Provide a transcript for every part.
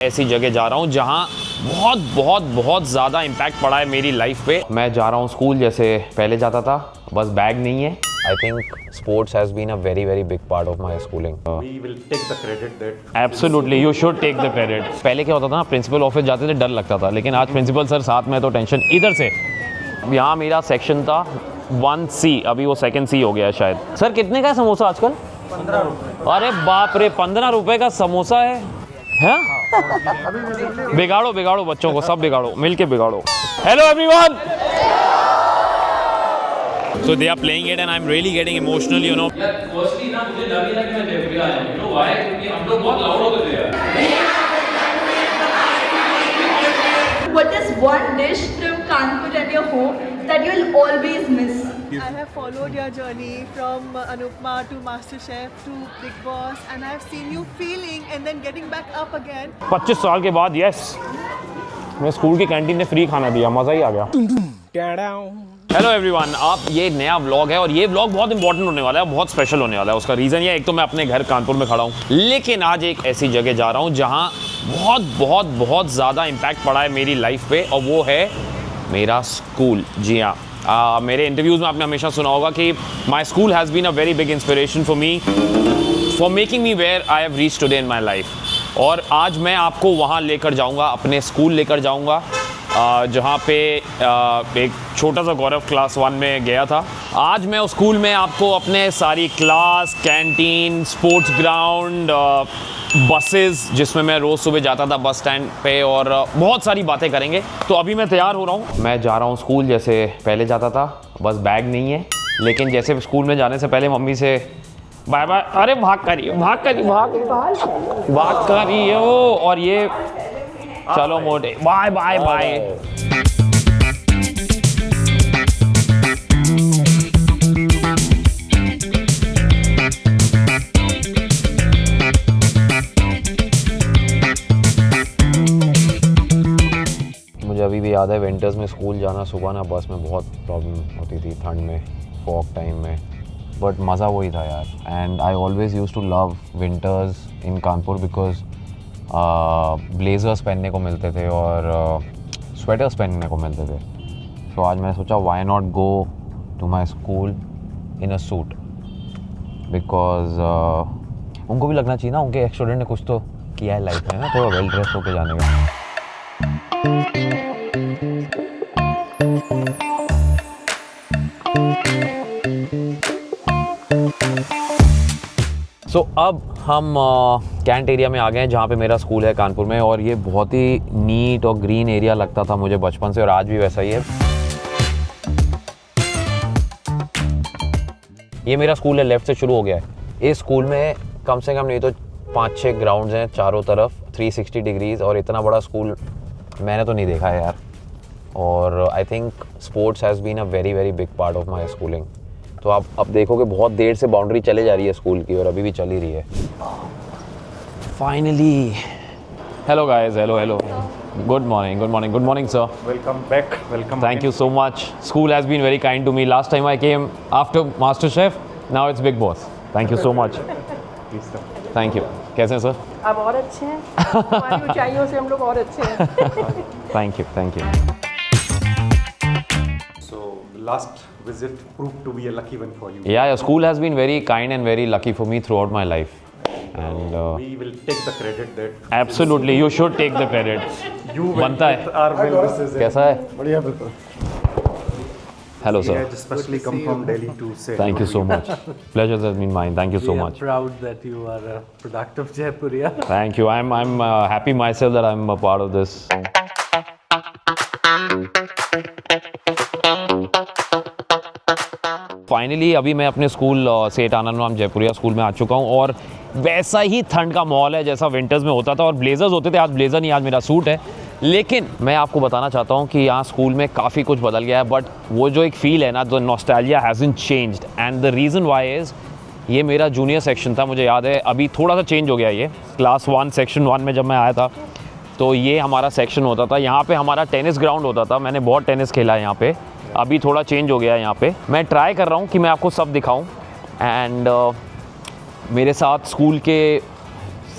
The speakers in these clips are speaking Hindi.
ऐसी जगह जा रहा हूँ जहाँ बहुत बहुत बहुत ज़्यादा इम्पैक्ट पड़ा है मेरी लाइफ पे। मैं जा रहा हूँ स्कूल जैसे पहले जाता था, बस बैग नहीं है। I think sports has been a very very big part of my schooling. We will take the credit that. Absolutely, you should take the credit. पहले क्या होता था ना, प्रिंसिपल ऑफिस जाते थे डर लगता था, लेकिन आज प्रिंसिपल सर साथ में तो टेंशन। इधर से यहाँ मेरा सेक्शन था 1C, अभी वो 2nd C हो गया है शायद। सर कितने का है समोसा आजकल? 15 रुपये। अरे बाप रे, 15 रुपए का समोसा है? बिगाड़ो बिगाड़ो बच्चों को, सब बिगाड़ो, मिलके बिगाड़ो। Hello everyone. So they are playing it and I'm really getting emotional, you know. यार firstly ना मुझे लग ही लगा कि मैं जयपुर आया हूँ, you know why? क्योंकि हम लोग बहुत लाउड होते थे यार। What is one dish from Kanpur at your home that you'll always miss? I have followed your journey from Anupma to MasterChef to Big Boss, and I have seen you feeling and then getting back up again. 25 साल के बाद यस, मैं स्कूल की कैंटीन ने फ्री खाना दिया, मज़ा ही आ गया। हेलो एवरीवन, आप ये नया व्लॉग है और ये व्लॉग बहुत इंपॉर्टेंट होने वाला है, बहुत स्पेशल होने वाला है। उसका रीज़न ये है, एक तो मैं अपने घर कानपुर में खड़ा हूँ, लेकिन आज एक ऐसी जगह जा रहा हूँ जहाँ बहुत बहुत बहुत ज़्यादा इम्पैक्ट पड़ा है मेरी लाइफ पे, और वो है मेरा स्कूल। जी हाँ, मेरे इंटरव्यूज़ में आपने हमेशा सुना होगा कि my school has been a very big inspiration for me, for making me where I have reached today in my life. और आज मैं आपको वहाँ लेकर जाऊँगा, अपने स्कूल लेकर जाऊँगा, जहाँ पे एक छोटा सा गौरव क्लास 1 में गया था। आज मैं उस स्कूल में आपको अपने सारी class, canteen, sports ground, buses जिसमें मैं रोज़ सुबह जाता था बस स्टैंड पे, और बहुत सारी बातें करेंगे। तो अभी मैं तैयार हो रहा हूँ, मैं जा रहा हूँ स्कूल जैसे पहले जाता था, बस बैग नहीं है। लेकिन जैसे स्कूल में जाने से पहले मम्मी से बाय बाय, अरे भाग करिए हो, और ये चलो मोटे, बाय बाय बाय। मुझे अभी भी याद है विंटर्स में स्कूल जाना, सुबह ना बस में बहुत प्रॉब्लम होती थी, ठंड में, फॉग टाइम में, बट मज़ा वही था यार। And I always use to love winters in Kanpur because blazers पहनने को मिलते थे और स्वेटर्स पहनने को मिलते थे। तो आज मैंने सोचा why not go to my school in a suit, because उनको भी लगना चाहिए ना, उनके एक स्टूडेंट ने कुछ तो किया है लाइफ में ना, थोड़ा वेल ड्रेस होकर जाने का। सो अब हम कैंट एरिया में आ गए हैं जहाँ पे मेरा स्कूल है कानपुर में, और ये बहुत ही नीट और ग्रीन एरिया लगता था मुझे बचपन से, और आज भी वैसा ही है। ये मेरा स्कूल है, लेफ्ट से शुरू हो गया है। इस स्कूल में कम से कम नहीं तो 5-6 ग्राउंड्स हैं चारों तरफ, 360 डिग्रीज, और इतना बड़ा स्कूल मैंने तो नहीं देखा है यार। और I think sports has been a very very big part of my schooling. तो आप अब देखोगे बहुत देर से बाउंड्री चले जा रही है स्कूल की, और अभी भी चल ही रही है। Finally, hello guys, hello, good morning sir. Welcome back. Welcome. Thank you so much, school has been very kind to me. Last time I came after Master Chef, now it's Bigg Boss. Thank you so much, thank you. कैसे हैं सर? अब और अच्छे हैं, हमारी ऊंचाइयों से हम लोग और अच्छे हैं। Thank you. So last visit proved to be a lucky one for you. Yeah, school has been very kind and very lucky for me throughout my life. And We will take the credit that. absolutely, you should take the credit. You went बनता with है। our well wishes. कैसा है? बढ़िया बिल्कुल. Hello We sir. had specially come from Delhi to say. Thank you so much. Pleasure has been mine. Thank you so We much. are proud that you are a product of Jaipuria. Thank you. I'm happy myself that I'm a part of this. Finally अभी मैं अपने स्कूल सेठ आनंदराम जयपुरिया स्कूल में आ चुका हूँ, और वैसा ही ठंड का माहौल है जैसा विंटर्स में होता था, और ब्लेजर्स होते थे, आज ब्लेजर नहीं, आज मेरा सूट है। लेकिन मैं आपको बताना चाहता हूँ कि यहाँ स्कूल में काफ़ी कुछ बदल गया है, बट वो जो एक फ़ील है ना, the nostalgia hasn't changed, and the reason why is ये मेरा जूनियर सेक्शन था, मुझे याद है, अभी थोड़ा सा चेंज हो गया। ये क्लास 1 सेक्शन 1 में जब मैं आया था तो ये हमारा सेक्शन होता था, यहाँ पे हमारा टेनिस ग्राउंड होता था, मैंने बहुत टेनिस खेला है यहाँ पे। अभी थोड़ा चेंज हो गया है यहाँ पे। मैं ट्राई कर रहा हूँ कि मैं आपको सब दिखाऊँ, एंड मेरे साथ स्कूल के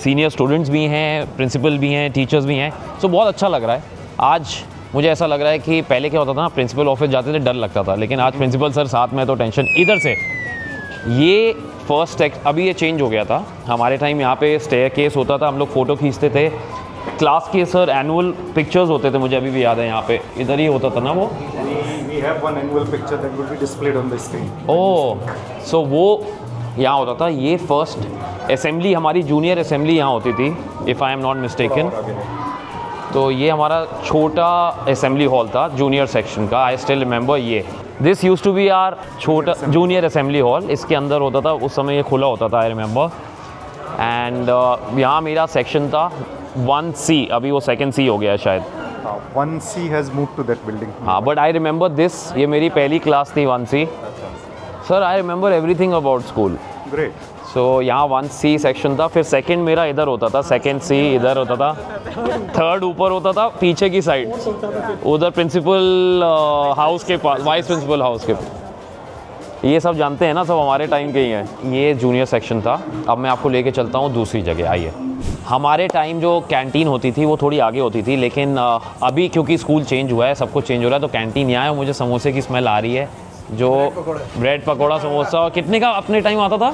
सीनियर स्टूडेंट्स भी हैं, प्रिंसिपल भी हैं, टीचर्स भी हैं, सो बहुत अच्छा लग रहा है। आज मुझे ऐसा लग रहा है कि पहले क्या होता था ना, प्रिंसिपल ऑफिस जाते थे डर लगता था, लेकिन आज प्रिंसिपल सर साथ में तो टेंशन। इधर से ये फर्स्ट अभी ये चेंज हो गया था। हमारे टाइम यहाँ पे स्टेयर केस होता था, हम लोग फ़ोटो खींचते थे, क्लास के सर एनुअल पिक्चर्स होते थे, मुझे अभी भी याद है यहाँ पे इधर ही होता था ना वो। We have one annual picture that will be displayed on the screen. ओह, सो वो यहाँ होता था। ये फर्स्ट असेंबली, हमारी जूनियर असेंबली यहाँ होती थी, if I am not mistaken. तो ये हमारा छोटा असेंबली हॉल था जूनियर सेक्शन का। आई स्टिल रिमेंबर ये this use to be our छोटा जूनियर असेंबली हॉल। इसके अंदर होता था उस समय, ये खुला होता था, आई रिमेंबर। एंड यहाँ मेरा सेक्शन था 1C, अभी वो 2nd C हो गया है शायद। 1C has moved to that building. हाँ, बट आई रिमेंबर दिस, ये मेरी पहली क्लास थी 1C। Sir I remember everything about school. Great. सो यहाँ 1C सेक्शन था, फिर 2nd मेरा इधर होता था, 2nd C इधर होता था, 3rd ऊपर होता था पीछे की साइड, उधर प्रिंसिपल हाउस के पास, वाइस प्रिंसिपल हाउस के पास। ये सब जानते हैं ना, सब हमारे टाइम के ही हैं। ये जूनियर सेक्शन था। अब मैं आपको लेके चलता हूँ दूसरी जगह, आइए। हमारे टाइम जो कैंटीन होती थी वो थोड़ी आगे होती थी, लेकिन अभी क्योंकि स्कूल चेंज हुआ है, सब कुछ चेंज हो रहा है, तो कैंटीन यहाँ है। मुझे समोसे की स्मेल आ रही है, जो ब्रेड पकौड़ा समोसा। कितने का अपने टाइम आता था?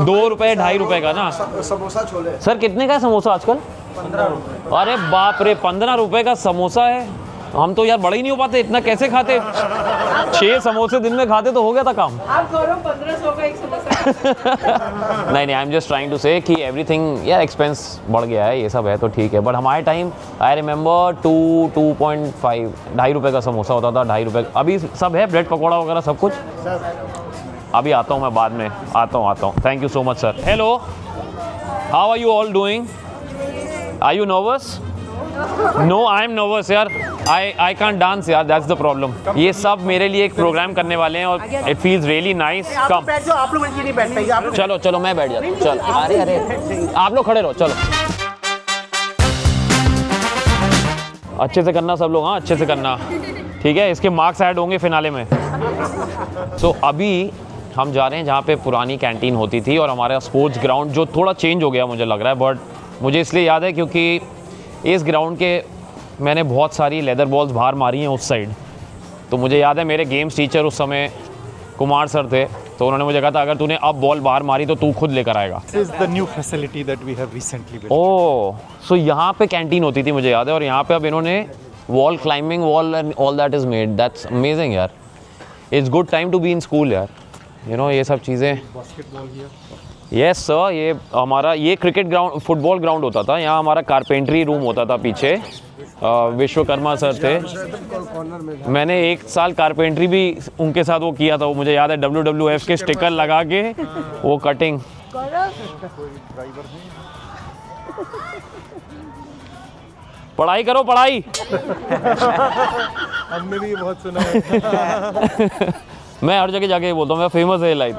2 रुपये, 2.5 रुपये का ना समोसा छोले। सर कितने का है समोसा आजकल? 15। अरे बाप रे, 15 रुपये का समोसा है। हम तो यार बड़े ही नहीं हो पाते, इतना कैसे खाते? 6 समोसे दिन में खाते तो हो गया था काम। आप करो 1500 का एक समोसा। नहीं, I am just trying to say कि एवरीथिंग यार एक्सपेंस बढ़ गया है, ये सब है तो ठीक है। बट हमारे टाइम आई रिमेंबर 2.5, 2.5 रुपये का समोसा होता था, 2.5 रुपये। अभी सब है, ब्रेड पकौड़ा वगैरह सब कुछ। अभी आता हूँ मैं, बाद में आता हूँ। Thank you so much sir. Hello, how are you all doing? Are you nervous? No, I am nervous यार। आई कांट डांस यार, दैट्स द प्रॉब्लम। ये सब मेरे लिए एक प्रोग्राम करने वाले हैं और इट फील्स रियली नाइस। कम बैठ जाओ, आप लोग नहीं बैठ पाएंगे आप लोग। चलो चलो, मैं बैठ जाता हूँ। चल, अरे आप लोग खड़े रहो, चलो। अच्छे से करना सब लोग, हाँ अच्छे से करना, ठीक है? इसके मार्क्स ऐड होंगे फिनाले में। सो अभी हम जा रहे हैं जहाँ पे पुरानी कैंटीन होती थी, और हमारा स्पोर्ट्स ग्राउंड जो थोड़ा चेंज हो गया मुझे लग रहा है, बट मुझे इसलिए याद है क्योंकि इस ग्राउंड के मैंने बहुत सारी लेदर बॉल्स बाहर मारी हैं उस साइड। तो मुझे याद है मेरे गेम्स टीचर उस समय कुमार सर थे, तो उन्होंने मुझे कहा था अगर तूने अब बॉल बाहर मारी तो तू खुद लेकर आएगा। This is the new facility that we have recently built. ओह, सो यहाँ पे कैंटीन होती थी मुझे याद है, और यहाँ पे अब इन्होंने wall climbing wall and all that is made. That's amazing यार। It's good time to be in school यार, यू नो ये सब चीज़ें। यस सर, ये हमारा ये क्रिकेट ग्राउंड, फुटबॉल ग्राउंड होता था। यहाँ हमारा कारपेंट्री रूम होता था पीछे। विश्वकर्मा सर थे, मैंने 1 साल कारपेंट्री भी उनके साथ वो किया था। वो मुझे याद है, WWF के स्टिकर लगा के वो कटिंग। पढ़ाई करो, पढ़ाई। हमने भी बहुत सुना है। मैं हर जगह जाके बोलता हूँ, मैं फेमस है लाइफ।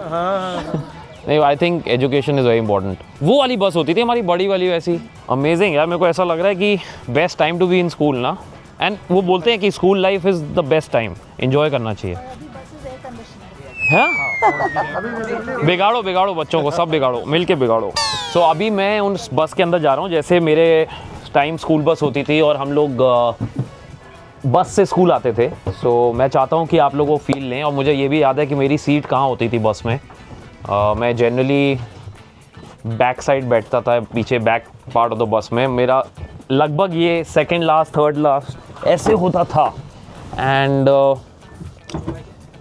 नहीं, I think education is very important. वो वाली बस होती थी हमारी बड़ी वाली, वैसी। अमेजिंग यार, मेरे को ऐसा लग रहा है कि best time to be in school ना। एंड वो बोलते हैं कि school life is the best time, enjoy करना चाहिए। हाँ, बिगाड़ो बिगाड़ो बच्चों को, सब बिगाड़ो, मिल के बिगाड़ो। सो अभी मैं उस बस के अंदर जा रहा हूँ। जैसे मेरे टाइम स्कूल बस होती थी और हम लोग बस से स्कूल आते थे। सो मैं चाहता हूँ कि आप लोग वो फील लें। और मुझे ये भी याद है कि मेरी सीट कहाँ होती थी बस में। मैं जनरली बैक साइड बैठता था, पीछे back part of the bus में। मेरा लगभग ये 2nd लास्ट 3rd लास्ट ऐसे होता था। एंड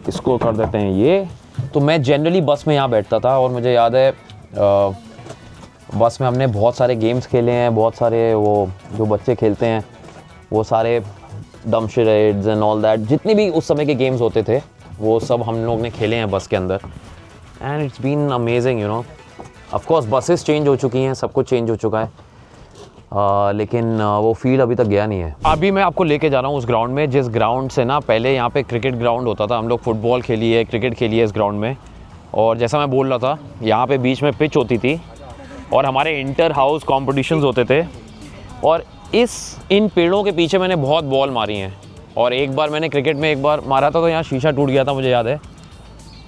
इसको कर देते हैं ये। तो मैं जनरली बस में यहाँ बैठता था, और मुझे याद है बस में हमने बहुत सारे गेम्स खेले हैं, बहुत सारे वो जो बच्चे खेलते हैं वो सारे डम शरेड्स एंड ऑल दैट, जितने भी उस समय के गेम्स होते थे वो सब हम लोग ने खेले हैं बस के अंदर। And it's been amazing, you know. Of course buses change हो चुकी हैं, सब कुछ चेंज हो चुका है, लेकिन वो फील्ड अभी तक गया नहीं है। अभी मैं आपको लेके जा रहा हूँ उस ग्राउंड में, जिस ग्राउंड से ना पहले यहाँ पे क्रिकेट ग्राउंड होता था। हम लोग फुटबॉल खेली है, क्रिकेट खेली है इस ग्राउंड में। और जैसा मैं बोल रहा था, यहाँ पे बीच में पिच होती थी और हमारे इंटर हाउस कॉम्पिटिशन्स होते थे। और इन पेड़ों के पीछे मैंने बहुत बॉल मारी हैं। और एक बार मैंने क्रिकेट में एक बार मारा था तो यहाँ शीशा टूट गया था, मुझे याद है।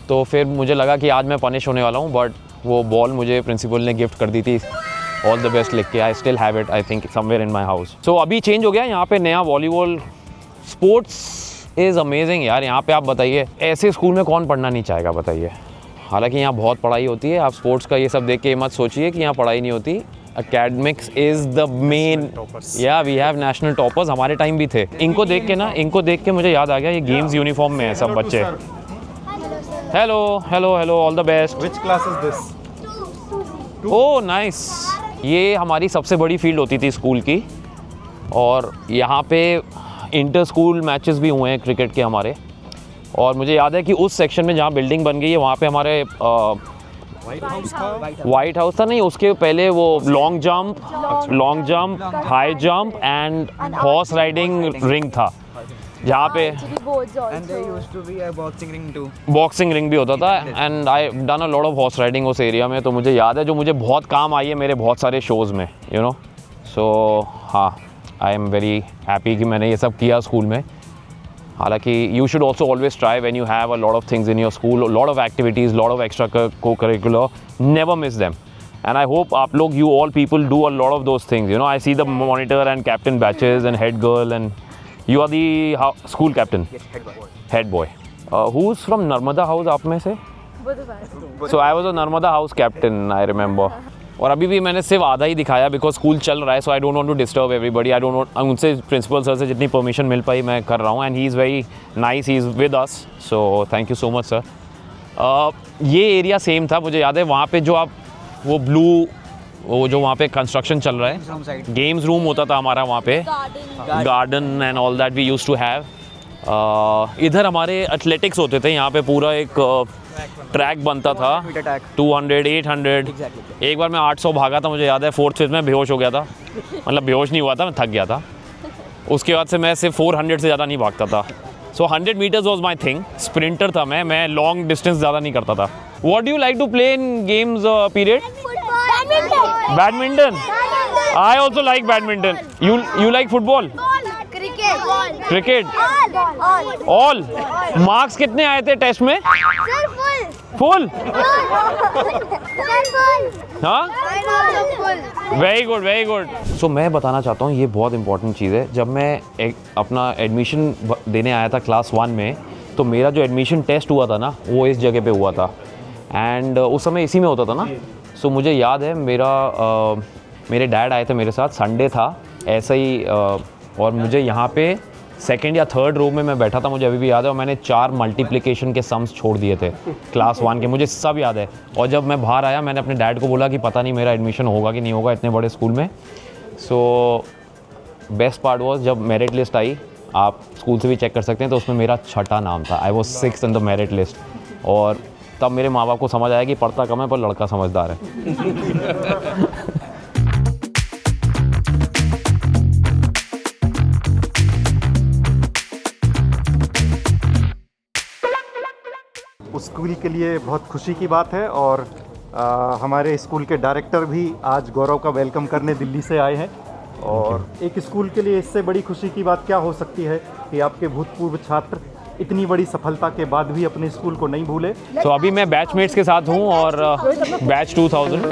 तो फिर मुझे लगा कि आज मैं पनिश होने वाला हूँ, बट वो बॉल मुझे प्रिंसिपल ने गिफ्ट कर दी थी। ऑल द बेस्ट लिख के, I still have it I think somewhere in my house. So अभी चेंज हो गया यहाँ पे नया वॉलीबॉल, स्पोर्ट्स इज़ अमेजिंग यार। यहाँ पे आप बताइए ऐसे स्कूल में कौन पढ़ना नहीं चाहेगा बताइए। हालांकि यहाँ बहुत पढ़ाई होती है, आप स्पोर्ट्स का ये सब देख के मत सोचिए कि यहाँ पढ़ाई नहीं होती। Academics is the main, yeah we have national toppers, हमारे टाइम भी थे। इनको देख के मुझे याद आ गया ये गेम्स यूनिफॉर्म में है सब बच्चे। Hello hello hello, all the best. Which class is this? Oh nice. ये हमारी सबसे बड़ी फील्ड होती थी स्कूल की, और यहाँ पे इंटर स्कूल मैचेस भी हुए हैं क्रिकेट के हमारे। और मुझे याद है कि उस सेक्शन में जहाँ बिल्डिंग बन गई है वहाँ पे हमारे वाइट हाउस था नहीं, उसके पहले वो long jump, high jump and horse riding ring था जहाँ पे बॉक्सिंग रिंग भी होता था। And I done a lot of horse riding उस एरिया में, तो मुझे याद है जो मुझे बहुत काम आई है मेरे बहुत सारे शोज़ में, यू नो। सो हाँ, आई एम वेरी हैप्पी कि मैंने ये सब किया स्कूल में। हालांकि you should also always try when you have a lot of things in your school, lot of activities, lot of extra cocurricular, never miss them. And I hope आप लोग, you all people do a lot of those things, you know. I see the monitor and captain badges and head girl, and you are the school captain, head boy. Who is from Narmada house आप में से? So I was a Narmada house captain, I remember. और अभी भी मैंने सिर्फ आधा ही दिखाया बिकॉज स्कूल चल रहा है, so I don't want to disturb everybody. I don't want, उनसे प्रिंसिपल सर से जितनी परमिशन मिल पाई मैं कर रहा हूँ, and he is very nice, he is with us, so thank you so much sir. ये एरिया सेम था, मुझे याद है वहाँ पे जो आप वो ब्लू, वो जो वहाँ पे कंस्ट्रक्शन चल रहा है, गेम्स रूम होता था हमारा वहाँ पे, garden and all that we used to have. इधर हमारे एथलेटिक्स होते थे, यहाँ पे पूरा एक ट्रैक बनता था, 200, 800। एक बार मैं 800 भागा था, मुझे याद है 4th फेज में बेहोश हो गया था, मतलब बेहोश नहीं हुआ था, मैं थक गया था। उसके बाद से मैं सिर्फ 400 से ज़्यादा नहीं भागता था। So 100 metres was my thing, sprinter था मैं लॉन्ग डिस्टेंस ज़्यादा नहीं करता था। What do you like to play in games period? Badminton. I also like badminton. You like football? Cricket. All. Marks कितने आए थे टेस्ट में? फुल। हाँ, very good very good. So मैं बताना चाहता हूँ, ये बहुत इंपॉर्टेंट चीज़ है। जब मैं अपना एडमिशन देने आया था क्लास 1 में, तो मेरा जो एडमिशन टेस्ट हुआ था ना, वो इस जगह पे हुआ था, एंड उस समय इसी में होता था ना। सो मुझे याद है मेरे डैड आए थे मेरे साथ, संडे था ऐसा ही, और मुझे यहाँ पे 2nd या 3rd रो में मैं बैठा था, मुझे अभी भी याद है। और मैंने 4 मल्टीप्लिकेशन के सम्स छोड़ दिए थे क्लास 1 के, मुझे सब याद है। और जब मैं बाहर आया, मैंने अपने डैड को बोला कि पता नहीं मेरा एडमिशन होगा कि नहीं होगा इतने बड़े स्कूल में। सो बेस्ट पार्ट वॉज जब मेरिट लिस्ट आई, आप स्कूल से भी चेक कर सकते हैं, तो उसमें मेरा 6ठा नाम था। I was 6th in the merit list. और तब मेरे माँ बाप को समझ आया कि पढ़ता कम है पर लड़का समझदार है। उस स्कूल के लिए बहुत खुशी की बात है, और हमारे स्कूल के डायरेक्टर भी आज गौरव का वेलकम करने दिल्ली से आए हैं। और एक स्कूल के लिए इससे बड़ी खुशी की बात क्या हो सकती है कि आपके भूतपूर्व छात्र इतनी बड़ी सफलता के बाद भी अपने स्कूल को नहीं भूले। सो अभी मैं बैचमेट्स के साथ हूँ, और बैच 2000।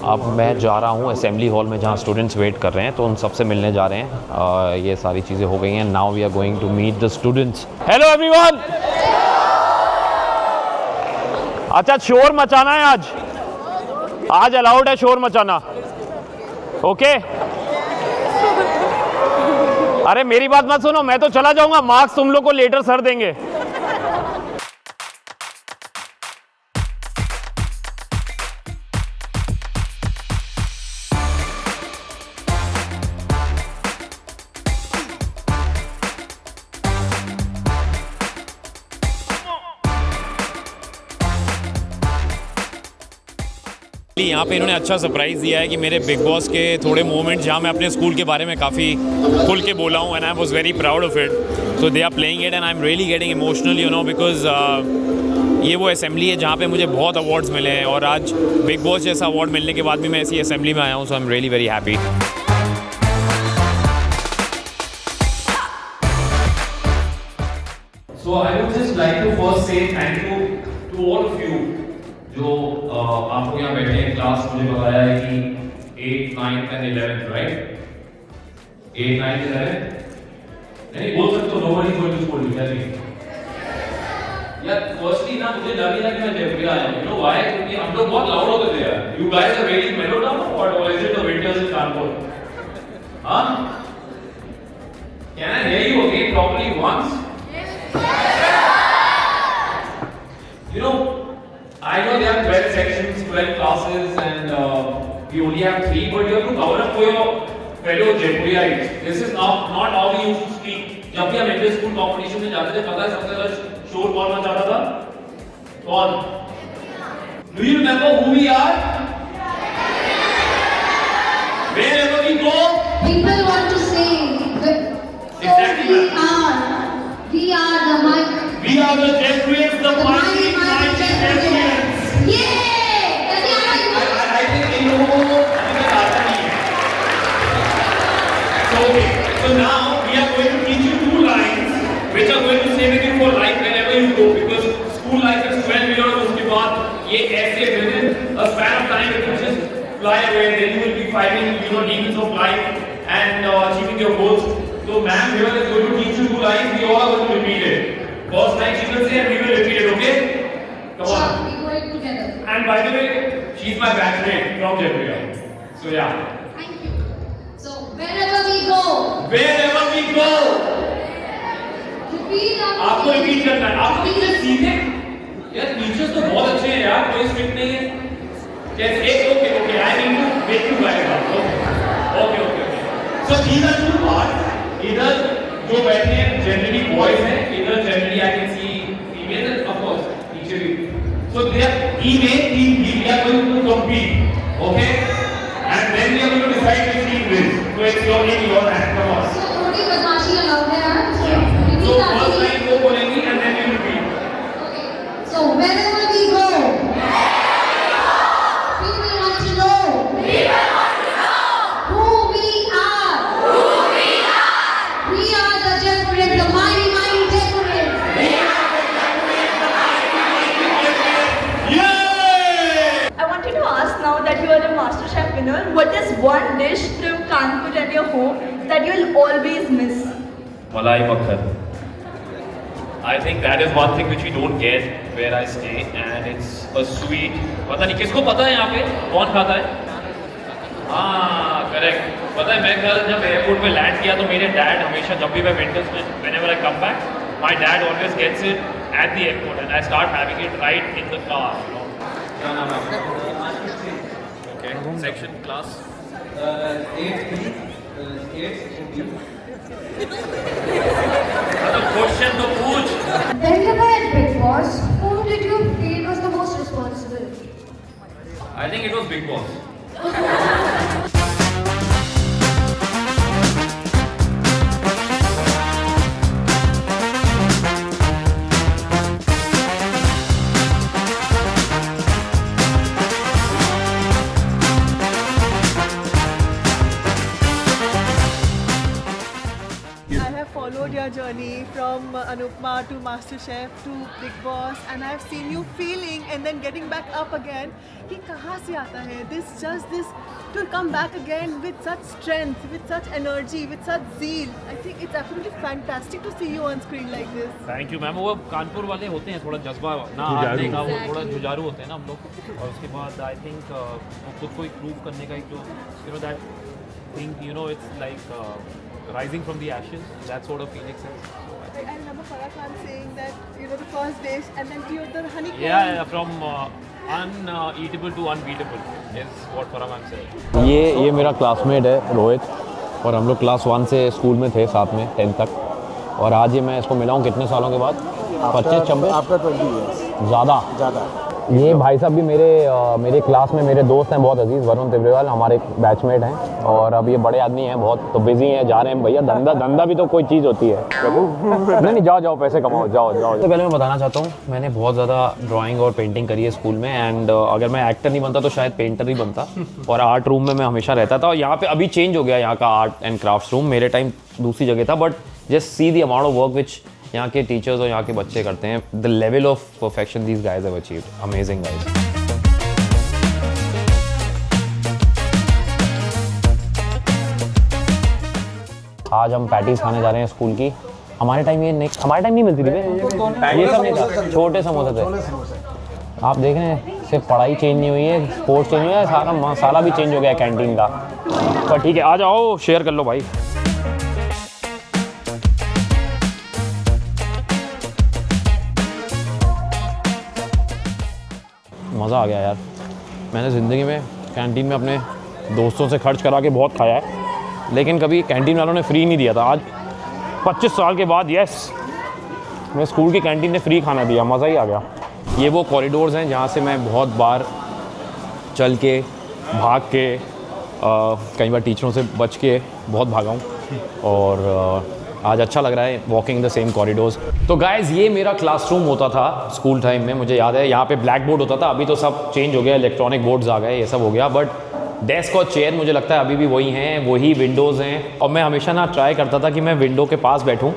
अब मैं जा रहा हूँ असेंबली हॉल में जहाँ स्टूडेंट्स वेट कर रहे हैं, तो उन सबसे मिलने जा रहे हैं। ये सारी चीज़ें हो गई हैं। Now we are going to meet the students. Hello everyone. अच्छा, शोर मचाना है आज अलाउड है शोर मचाना, ओके? अरे मेरी बात मत सुनो, मैं तो चला जाऊंगा, मार्क्स तुम लोग को लेटर सर देंगे। यहाँ पे इन्होंने अच्छा सरप्राइज़ दिया है कि मेरे बिग बॉस के थोड़े मोमेंट्स जहाँ मैं अपने स्कूल के बारे में काफ़ी खुल के बोला हूँ, and I was very proud of it. So they are playing it and I am really getting emotional, you know, because ये वो असेंबली है जहाँ पे मुझे बहुत अवार्ड्स मिले हैं, और आज बिग बॉस जैसा अवार्ड मिलने के बाद भी मैं ऐसी असेंबली में आया हूँ। So I am really very happy. So I would just like to first say thank you to all of you जो आप लोग यहाँ बैठे हैं क्लास मुझे बताया है कि 8, 9 and 11 राइट 8, 9, 11 नहीं बोल सकते हो nobody is going to school tell me यार फर्स्टली ना मुझे लग रहा है कि मैं जयपुर आया हूँ, you know why? क्योंकि हम लोग बहुत लाउड होते थे यार. You guys are very mellow now, or is it the winters in Kanpur? Huh? Can I hear you again properly once? You know, I know there are 12 sections, 12 classes, and we only have 3, but you have to cover up for your fellow Jaipurites. This is not how we used to speak. जब भी हम इंटर स्कूल कॉम्पिटिशन में जाते थे, पता है सबसे ज्यादा शोर कौन मचाता था? कौन? Do you remember who we are? Wherever we go, people want to sing, but exactly. We are the mighty. We are the Jaipurians, the mighty Jaipurians. Yeah! I think in लोगों को अभी तक आता नहीं है. So now we are going to teach you 2 lines, which are going to stay with you for life wherever you go, because school life is 12 years. उसके बाद ये ऐसे within a span of time it will just fly away. Then you will be fighting, demons of life and achieving your goals. So ma'am here is going to teach you 2 lines. We all are going to repeat it. First line she will say and we will repeat it. Okay? Come on. We go it together. And by the way, she's my batchmate from Jaipur. So yeah. Thank you. So wherever we go, Wherever we go. repeat after आपको me. रिपीट करना है. आपको टीचर सीधे यार टीचर्स तो बहुत अच्छे हैं यार, कोई स्ट्रिक्ट नहीं है. कैसे एक okay I need to make you guide. Okay so these are 2 parts. इधर जो बैठे हैं जनरली बॉयज हैं, इधर generally I can see female and of course teacher भी. So they are team A, team B. We are going to compete. Okay? And then we are going to decide which team wins. So it's your hand. Come on. So थोड़ी बदमाशी allowed है यार. So So repeat after first me. line वो बोलेंगी and then you repeat. Okay. So wherever we go, people want to know who we are. We are the Jaipurians, the mighty Jaipurians. Yeah! I wanted to ask now that you are a MasterChef winner, what is one dish from Kanpur and your home that you'll always miss? Malai Makhan. I think that is one thing which we don't get where I stay, and it's a sweet. पता नहीं किसको पता है यहाँ पे कौन खाता है? हाँ करेक्ट. पता है मैं कल जब एयरपोर्ट पे लैंड किया तो मेरे डैड हमेशा जब भी मैं विंटर्स में whenever I come back, my dad always gets it at the airport and I start having it right in the car. You know. क्या नाम है आपका? Okay. Section class. 8B. 8B. Question तो पूछ. When you were at Big Boss, whom did you feel was the most responsible? I think it was Big Boss. I have followed your journey from Anupma to MasterChef to Big Boss, and I've seen you feeling and then getting back up again. कि कहाँ से आता है this to come back again with such strength, with such energy, with such zeal. I think it's absolutely fantastic to see you on screen like this. Thank you ma'am. वो कानपुर वाले होते हैं थोड़ा जज्बा ना हारने का, वो थोड़ा जुझारू होते हैं ना हम लोग. और उसके बाद आई थिंक वो खुद को प्रूव करने का एक जो that think it's like rising from the ashes, that sort of feeling. I remember Farah Khan saying that the first dish and then the honeycomb. Yeah, from uneatable to unbeatable is what Farah Khan said. ये मेरा क्लासमेट है रोहित, और हम लोग क्लास 1 से स्कूल में थे साथ में 10th तक. और आज ये मैं इसको मिला हूँ कितने सालों के बाद? 25-26 आफ्टर 20 years. ज़्यादा. ये भाई साहब भी मेरे क्लास में मेरे दोस्त हैं बहुत अजीज़. वरुण तिब्रेवाल हमारे बैचमेट हैं, और अब ये बड़े आदमी हैं बहुत, तो बिजी हैं, जा रहे हैं. भैया धंधा भी तो कोई चीज़ होती है. नहीं जाओ पैसे कमाओ, जाओ. तो पहले मैं बताना चाहता हूँ, मैंने बहुत ज़्यादा ड्राइंग और पेंटिंग करी है स्कूल में, एंड अगर मैं एक्टर नहीं बनता तो शायद पेंटर ही बनता. और आर्ट रूम में मैं हमेशा रहता था. और यहाँ पे अभी चेंज हो गया यहाँ का आर्ट एंड क्राफ्ट रूम. मेरे टाइम दूसरी जगह था, but just see the amount of work which यहाँ के टीचर्स और यहाँ के बच्चे करते हैं, the level of perfection these guys have achieved, amazing guys. आज हम पैटीज खाने जा रहे हैं स्कूल की। हमारे टाइम ये नहीं, हमारे टाइम नहीं मिलती थी बे। ये सब नहीं था, छोटे समोसे थे। आप देख रहे हैं, सिर्फ पढ़ाई चेंज नहीं हुई है, स्पोर्ट्स चेंज हुआ है, सारा मसाला भी चेंज हो गया है कैंटीन का। पर ठीक है, आ जाओ शेयर कर लो भाई। मज़ा आ गया यार। मैंने ज़िंदगी में कैंटीन में अपने दोस्तों से खर्च करा के बहुत खाया है, लेकिन कभी कैंटीन वालों ने फ्री नहीं दिया था। आज 25 साल के बाद यस, मैं स्कूल की कैंटीन ने फ्री खाना दिया, मज़ा ही आ गया। ये वो कॉरिडोर्स हैं जहाँ से मैं बहुत बार चल के, भाग के, कई बार टीचरों से बच के बहुत भागा हूँ, और आज अच्छा लग रहा है वॉकिंग द सेम कॉरिडोर्स। तो गाइज़, ये मेरा क्लासरूम होता था स्कूल टाइम में, मुझे याद है। यहाँ पे ब्लैक बोर्ड होता था, अभी तो सब चेंज हो गया, इलेक्ट्रॉनिक बोर्ड्स आ गए, ये सब हो गया, बट डेस्क और चेयर मुझे लगता है अभी भी वही हैं, वही विंडोज़ हैं। और मैं हमेशा ना ट्राई करता था कि मैं विंडो के पास बैठूं।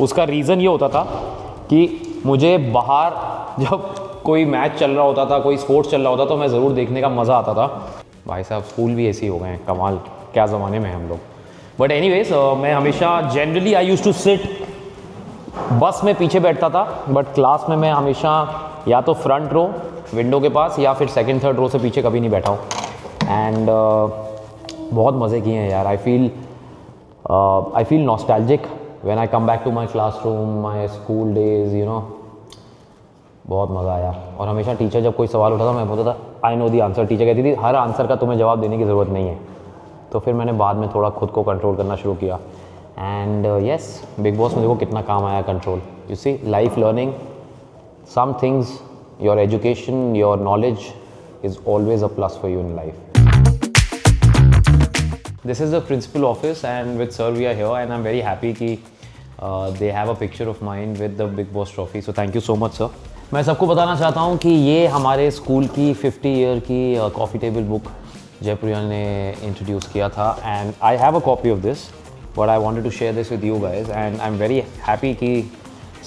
उसका रीज़न ये होता था कि मुझे बाहर जब कोई मैच चल रहा होता था, कोई स्पोर्ट्स चल रहा होता, तो मैं ज़रूर देखने का मज़ा आता था। भाई साहब, स्कूल भी ऐसे ही हो गए हैं, कमाल, क्या ज़माने में हम लोग। बट एनीवेज, मैं हमेशा generally I use to sit, bus में पीछे बैठता था, बट क्लास में मैं हमेशा या तो फ्रंट रो विंडो के पास या फिर सेकंड थर्ड रो से पीछे कभी नहीं बैठा हूँ। एंड बहुत मज़े किए हैं यार। I feel nostalgic when I come back to my classroom, my school days, you know. बहुत मज़ा आया। और हमेशा टीचर जब कोई सवाल उठाता मैं बोलता था I know the answer. Teacher कहती थी हर आंसर का तुम्हें जवाब देने की ज़रूरत नहीं है। तो फिर मैंने बाद में थोड़ा खुद को कंट्रोल करना शुरू किया। एंड यस, बिग बॉस में देखो कितना काम आया control. You see, life learning, some things, your education, your knowledge is always a plus for you in life. This is the principal office, and with sir we are here, and I'm very happy कि they have a picture of mine with the Big Boss trophy. So thank you so much sir. मैं सबको बताना चाहता हूँ कि ये हमारे स्कूल की 50 ईयर की कॉफ़ी टेबल बुक जयपुरिया ने इंट्रोड्यूस किया था, and I have a copy of this, but I wanted to share this with you guys, and I am very happy कि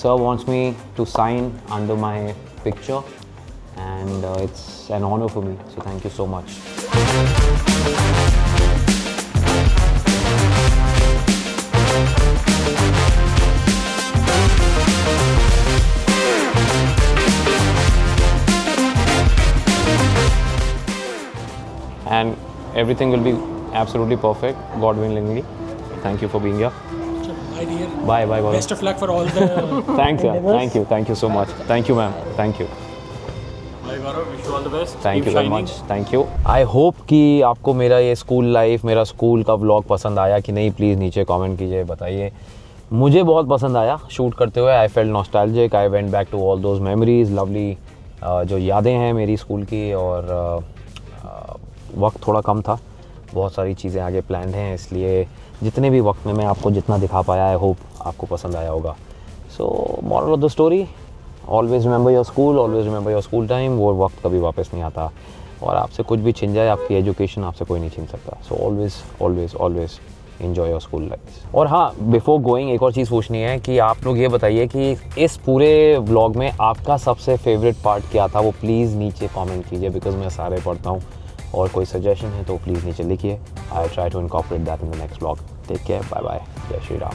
sir wants me to sign under my picture, and it's an honor for me, so thank you so much. And everything will be absolutely perfect, God willingly. Thank you for being here. Bye dear. Bye bye. Best of luck for all the Thanks sir. Thank you so much. Thank you ma'am. Thank you. Bye Gaurav, wish you all the best. Thank you very much, thank you. I hope कि आपको मेरा ये स्कूल लाइफ, मेरा स्कूल का व्लॉग पसंद आया कि नहीं, प्लीज़ नीचे कमेंट कीजिए, बताइए। मुझे बहुत पसंद आया शूट करते हुए। I felt nostalgic, I went back to all those memories, lovely जो यादें हैं मेरी स्कूल की। और वक्त थोड़ा कम था, बहुत सारी चीज़ें आगे प्लान्ड हैं, इसलिए जितने भी वक्त में मैं आपको जितना दिखा पाया, आई होप आपको पसंद आया होगा। So moral of the story, always remember your school, always remember your school time. वो वक्त कभी वापस नहीं आता, और आपसे कुछ भी छिन जाए, आपकी एजुकेशन आपसे कोई नहीं छीन सकता। So always always always enjoy your school life. और हाँ, बिफोर गोइंग एक और चीज़ पूछनी है कि आप लोग ये बताइए कि इस पूरे व्लॉग में आपका सबसे फेवरेट पार्ट क्या था, वो प्लीज़ नीचे कमेंट कीजिए, बिकॉज मैं सारे पढ़ता हूँ। और कोई सजेशन है तो प्लीज़ नीचे लिखिए। I try to incorporate that in the next vlog. Take care, bye bye, जय श्री राम।